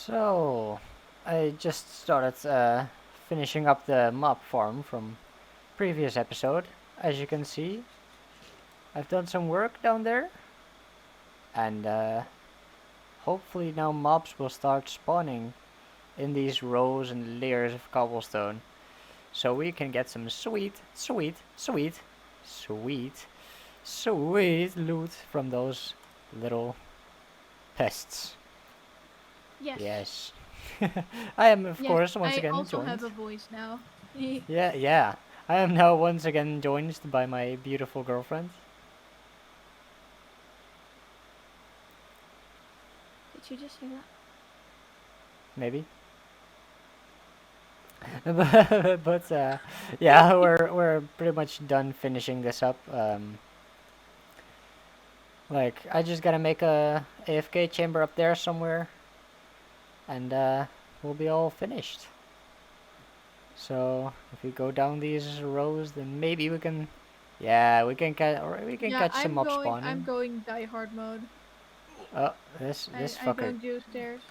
So, I just started finishing up the mob farm from previous episode. As you can see, I've done some work down there, and hopefully now mobs will start spawning in these rows and layers of cobblestone, so we can get some sweet loot from those little pests. Yes. Yes. I am, of Yes, course, once I again also joined. have a voice now. Did Yeah. I am now once again joined by my beautiful girlfriend. you just hear that? Maybe. But yeah, we're pretty much done finishing this up. Like I just gotta make a AFK chamber up there somewhere, and we'll be all finished. So if we go down these rows, then maybe we can, yeah, we can Yeah, catch some mob I'm spawning. going die hard mode. Oh, this I fucker, don't do stairs.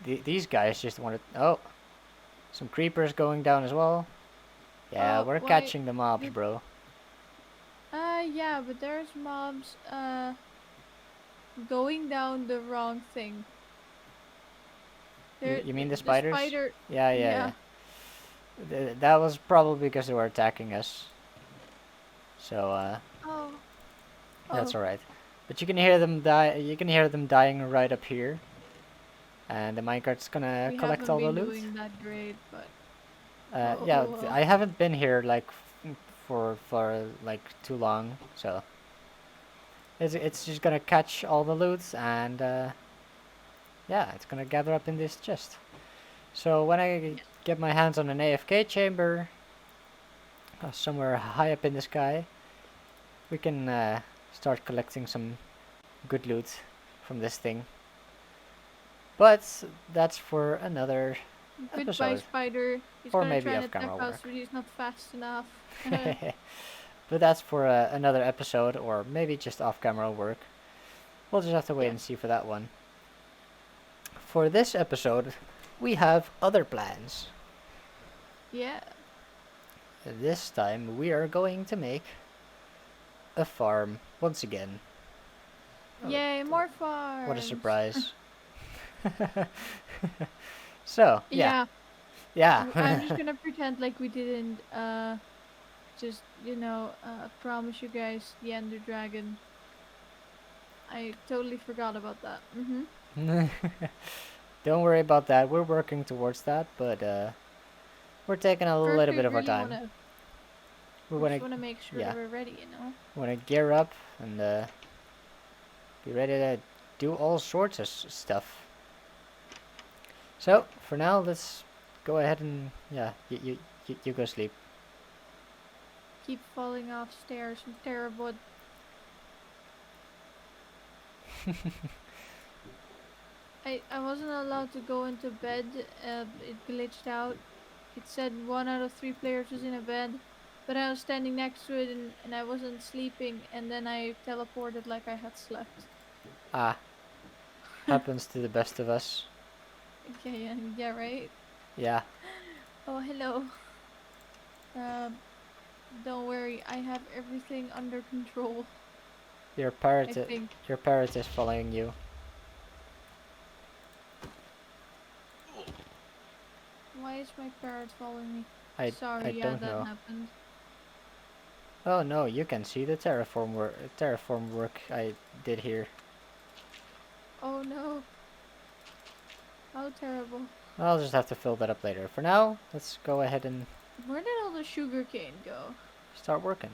these guys just wanted. Oh, some creepers going down as well. Yeah, Oh, we're why? catching the mobs, Did, bro. yeah, but there's mobs, going down the wrong thing. You mean the The spiders? spider, Yeah. yeah. That was probably because they were attacking us. So Oh, that's oh. alright. But you can hear them die. You can hear them dying right up here. And the minecart's gonna We collect haven't all the been loot. doing that great, but Yeah, oh, I haven't been here like for like too long, so it's just gonna catch all the loot and yeah, it's gonna gather up in this chest. So when I yes. get my hands on an AFK chamber somewhere high up in the sky, we can start collecting some good loot from this thing. But that's for another Goodbye, episode, spider. He's or gonna maybe try and off attack camera us, work. but he's not fast enough. But that's for another episode, or maybe just off camera work. We'll just have to wait Yes. and see for that one. For this episode, we have other plans. Yeah. This time, we are going to make a farm once again. Oh, Yay, more farms. what a surprise! So, Yeah, I'm yeah. just gonna pretend like we didn't just promise you guys the Ender Dragon. I totally forgot about that. Don't worry about that. We're working towards that, but we're taking a First little we bit of our really time. wanna We we just wanna, wanna make sure yeah, that we're ready. wanna gear up and be ready to do all sorts of stuff. So for now, let's go ahead and yeah, you go sleep. Keep falling off stairs and terrible. I wasn't allowed to go into bed. It glitched out. It said 1 out of 3 players was in a bed, but I was standing next to it and I wasn't sleeping, and then I teleported like I had slept. Ah, happens to the best of us. Okay, yeah, right. Yeah. Oh, hello. Um, don't worry, I have everything under control. Your I parrot, think. your parrot is following you. Why is my parrot following me? I Sorry, yeah, don't that know. happened. Oh no, you can see the terraform work I did here. Oh no. How terrible. I'll just have to fill that up later. For now, let's go ahead and Where did all the sugarcane go? start working.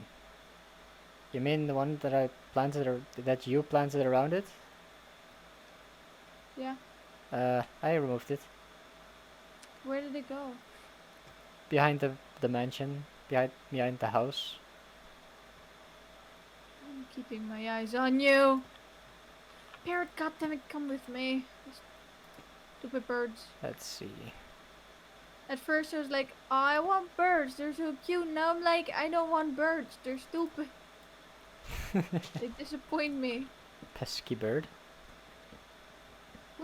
You mean the one that I planted or that you planted around it? Yeah. I removed it Where did it go? behind the mansion, behind the house. I'm keeping my eyes on you. Parrot, goddammit, come with me. Stupid birds. Let's see. At first I was like, oh, I want birds. They're so cute. Now I'm like, I don't want birds. They're stupid. They disappoint me. Pesky bird.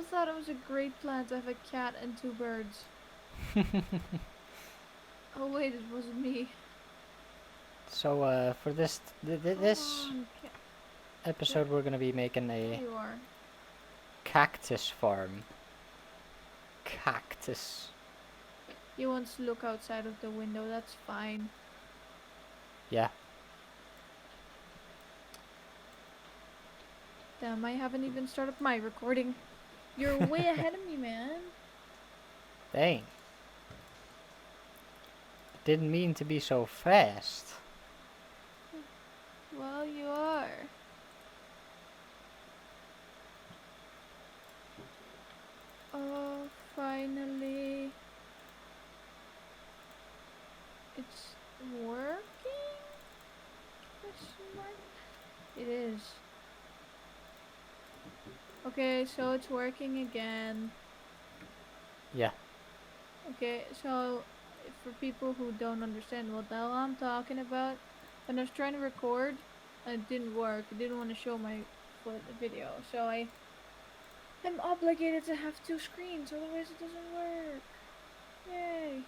Who thought it was a great plan to have a cat and 2 birds? Oh wait, it wasn't me. So for this this Come on, episode, we're gonna be making there a you are. cactus farm. Cactus. He wants to look outside of the window, that's fine. Yeah. Damn, I haven't even started my recording. You're way ahead of me, man. Dang. Didn't mean to be so fast. Well, you are. Oh, finally. It's working? Question mark? It is. Okay, so it's working again. Yeah. Okay, so for people who don't understand what the hell I'm talking about, when I was trying to record, it didn't work. It didn't want to show my video, so I'm obligated to have 2 screens, otherwise it doesn't work. Yay!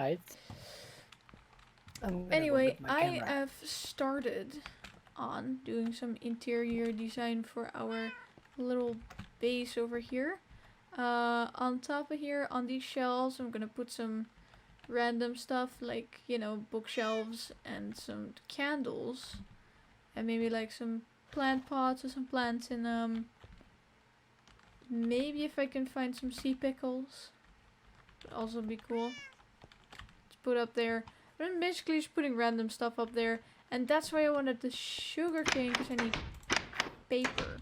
Right. I'm gonna go Anyway, get my I camera. have started on doing some interior design for our little base over here. On top of here, on these shelves, I'm gonna put some random stuff like, you know, bookshelves and some candles. And maybe like some plant pots or some plants in maybe if I can find some sea pickles. Would also be cool. To put up there. But I'm basically just putting random stuff up there. And that's why I wanted the sugar cane, because I need paper.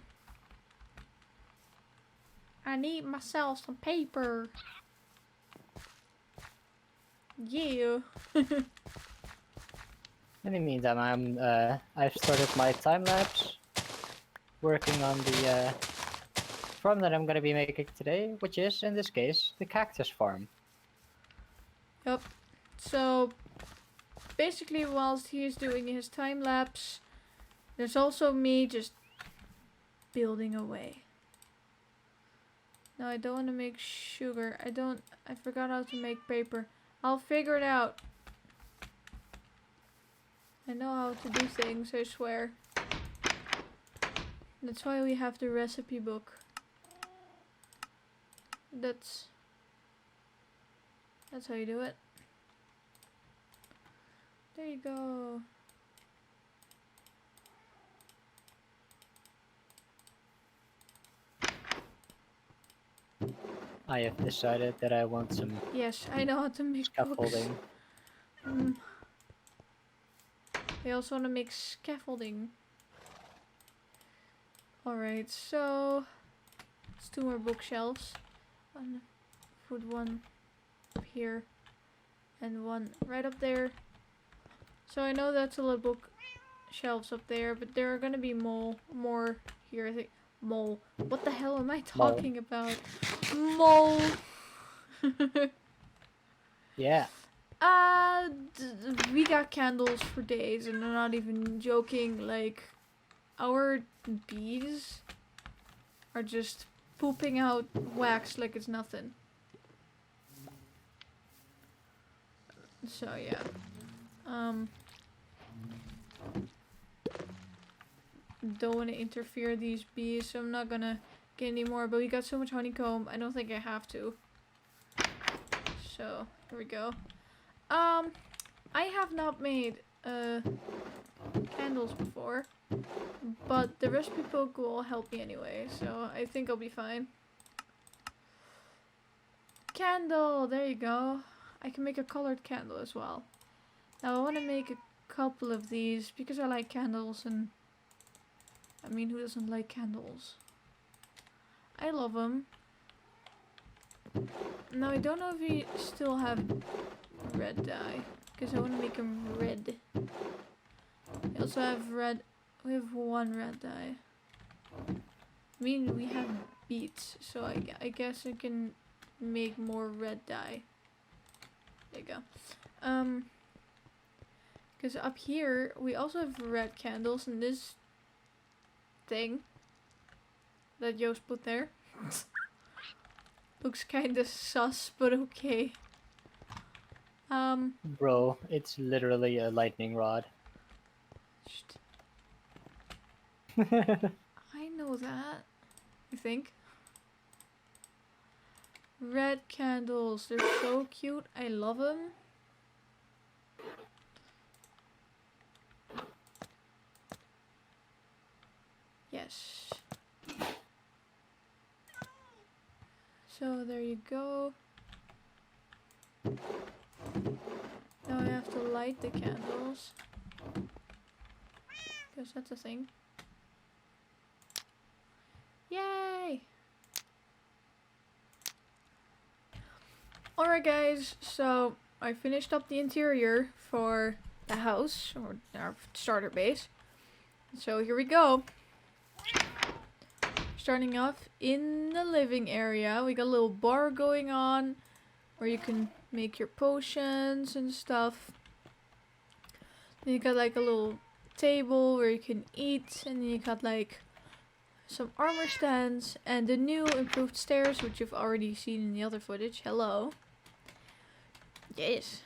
I need myself some paper. Yeah. In the meantime, I've started my time lapse, working on the farm that I'm gonna be making today, which is in this case the cactus farm. Yep. So basically, whilst he's doing his time lapse, there's also me just building away. No, I don't want to make sugar. I forgot how to make paper. I'll figure it out. I know how to do things, I swear. That's why we have the recipe book. That's how you do it. There you go. I have decided that I want some Yes, I know how to make scaffolding. books. I also want to make scaffolding. Alright, so it's 2 more bookshelves. Put one up here and one right up there. So I know that's a lot of bookshelves up there, but there are gonna be more here. I think mole. What the hell am I talking about? Mole. Yeah. We got candles for days, and I'm not even joking. Like, our bees are just pooping out wax like it's nothing. So yeah. Don't want to interfere these bees, so I'm not gonna get any more. But we got so much honeycomb, I don't think I have to. So here we go. I have not made candles before, but the recipe book will help me anyway, so I think I'll be fine. Candle, there you go. I can make a colored candle as well. Now I want to make a couple of these because I like candles, and I mean, who doesn't like candles? I love them. Now I don't know if we still have red dye, because I want to make them red. We also have red. We have 1 red dye. I mean, we have beets, so I guess I can make more red dye. There you go. Because up here we also have red candles, and this thing that Joost put there looks kinda sus, but okay. Bro, it's literally a lightning rod. I know that. I think. Red candles, they're so cute. I love them. Yes. So there you go. Now I have to light the candles, because that's a thing. Yay! Alright guys, so I finished up the interior for the house, or our starter base. So here we go. Starting off in the living area, we got a little bar going on where you can make your potions and stuff. Then you got like a little table where you can eat, and then you got like some armor stands and the new improved stairs, which you've already seen in the other footage. Hello. Yes.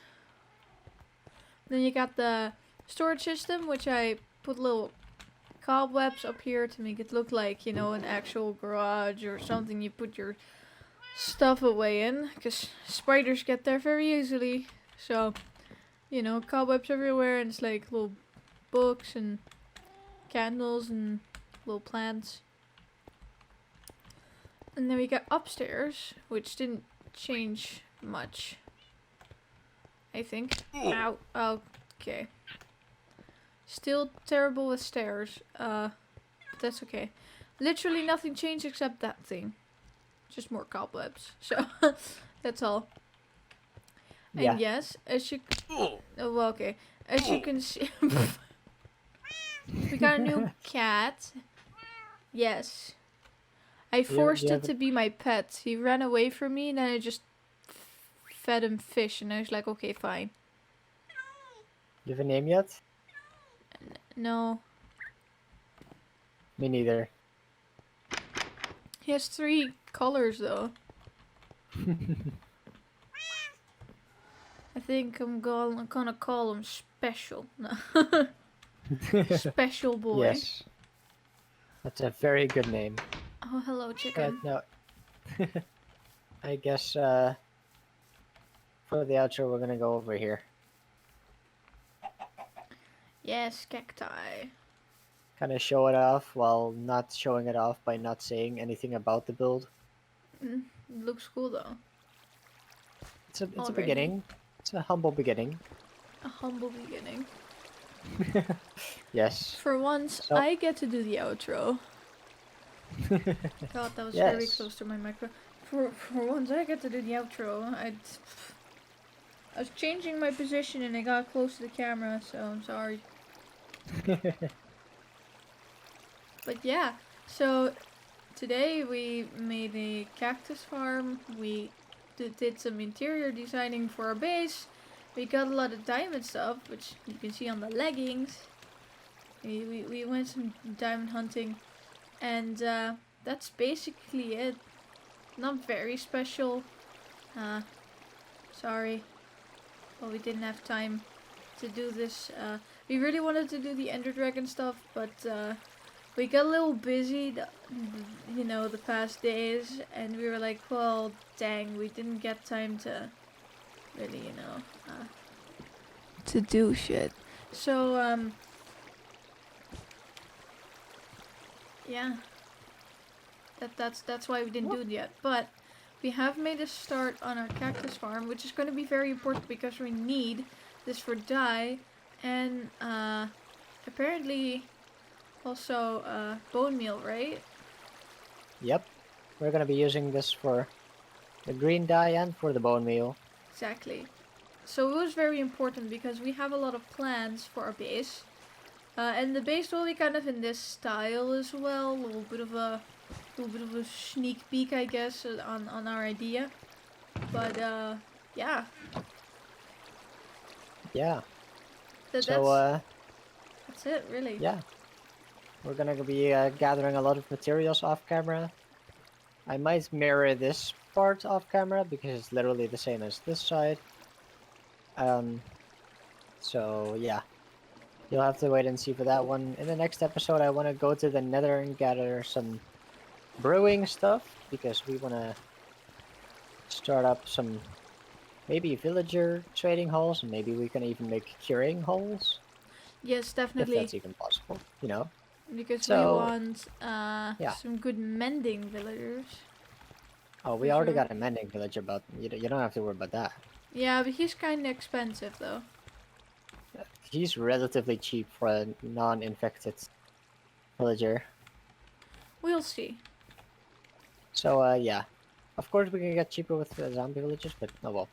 Then you got the storage system, which I put little cobwebs up here to make it look like, an actual garage or something you put your stuff away in, because spiders get there very easily. So, cobwebs everywhere, and it's like little books and candles and little plants. And then we got upstairs, which didn't change much, I think. Ow. Okay. Still terrible with stairs. But that's okay. Literally nothing changed except that thing. Just more cobwebs. So, that's all. Yeah. And yes, as you... Oh, well, okay. As you can see... we got a new cat. Yes. I forced it to be my pet. He ran away from me and then I just fed him fish and I was like, okay, fine. You have a name yet? No. Me neither. He has 3 colors though. I think I'm gonna call him Special. No. Special boy. Yes. That's a very good name. Oh, hello, chicken. No. I guess for the outro we're gonna go over here. Yes, cacti. Kind of show it off while not showing it off by not saying anything about the build. Looks cool though. It's a beginning. It's a humble beginning. A humble beginning. Yes. For once, So... I get to do the outro. God, that was very close to my micro. For once, I get to do the outro. I was changing my position and I got close to the camera, so I'm sorry. But yeah, so today we made a cactus farm. We did some interior designing for our base. We got a lot of diamond stuff, which you can see on the leggings. We went some diamond hunting, and that's basically it. Not very special. Sorry, but we didn't have time to do this. We really wanted to do the Ender Dragon stuff, but we got a little busy, the past days, and we were like, well, dang, we didn't get time to really, to do shit. So, yeah, that's why we didn't do it yet. But we have made a start on our cactus farm, which is going to be very important because we need this for dye, and apparently also bone meal, right? Yep. We're gonna be using this for the green dye and for the bone meal. Exactly. So it was very important because we have a lot of plans for our base. And the base will be kind of in this style as well. A little bit of a sneak peek, I guess, on our idea. But yeah. Yeah. That's it, really. Yeah. We're gonna be gathering a lot of materials off camera. I might mirror this part off camera because it's literally the same as this side. So yeah. You'll have to wait and see for that one. In the next episode, I want to go to the Nether and gather some brewing stuff because we want to start up some maybe villager trading halls, and maybe we can even make curing halls. Yes, definitely. If that's even possible, Because we want some good mending villagers. Oh, we already got a mending villager, but you don't have to worry about that. Yeah, but he's kind of expensive though. He's relatively cheap for a non-infected villager. We'll see. So, yeah. Of course we can get cheaper with zombie villagers, but oh well.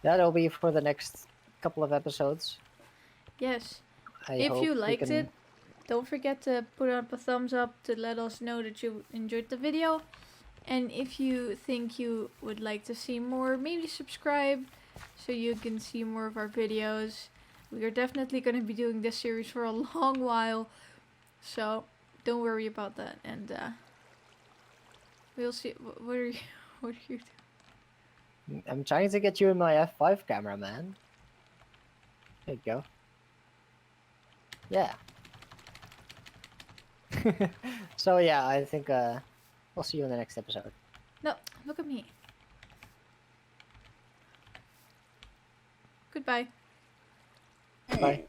That'll be for the next couple of episodes. Yes. I if hope you liked it, don't forget to put up a thumbs up to let us know that you enjoyed the video. And if you think you would like to see more, maybe subscribe so you can see more of our videos. We are definitely going to be doing this series for a long while, so don't worry about that. And we'll see. What are you doing? I'm trying to get you in my F5 camera, man. There you go. Yeah. So yeah, I think we'll see you in the next episode. No, look at me. Goodbye. Bye.